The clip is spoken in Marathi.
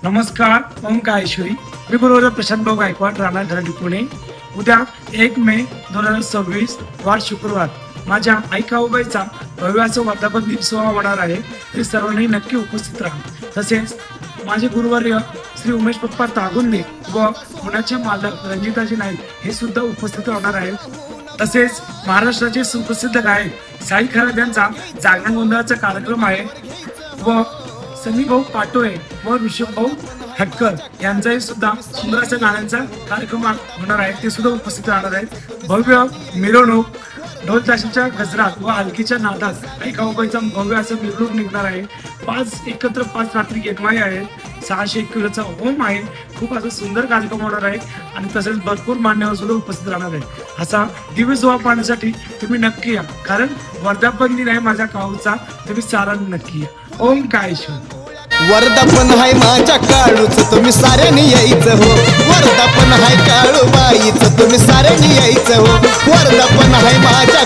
नमस्कार, ओम काळेश्वरी. मी बरोबर प्रशांत भाऊ गायकवाड, राहणार घराडी, पुणे. उद्या 1 मे 2026 वार शुक्रवार माझ्या आई काऊबाईचा भव्याचा वर्धापन दिन सोहळा होणार आहे. तरी सर्वांनी नक्की उपस्थित राहा. तसेच माझे गुरुवर्य श्री उमेश पप्पा तागुंदे व पुण्याचे मालक रणजिताजी नाईक हे सुद्धा उपस्थित राहणार आहेत. तसेच महाराष्ट्राचे सुप्रसिद्ध गायक साई खरात यांचा जागरण गोंधळाचा कार्यक्रम आहे व सनी भाऊ पाटोळे व ऋषभ भाऊ हटकर यांचाही सुद्धा सुंदर असा गाण्यांचा कार्यक्रम होणार आहे. ते सुद्धा उपस्थित राहणार आहेत. भव्य मिरवणूक ढोल ताशाच्या गजरात व हलकीच्या नादात आई काऊबाईचा भव्य असं मिरवणूक निघणार आहे. 5 रात्री गेटमाई आहे. 601 किलोचा होम आहे. खूप असं सुंदर कार्यक्रम होणार आहे आणि तसेच भरपूर मान्यवर सुद्धा उपस्थित राहणार आहे. असा दिव्य सोहळा पाहण्यासाठी तुम्ही नक्की या, कारण वर्धापन दिन आहे माझ्या काऊचा. तुम्ही सारांनी नक्की या. ओम काळेश्वर. वर्धापन हाय माझ्या काळूच, तुम्ही साऱ्यांनी यायचं हो. वर्धापन हाय काळूबाईच, तुम्ही साऱ्यांनी यायचं हो. वर्धापन हाय माझ्या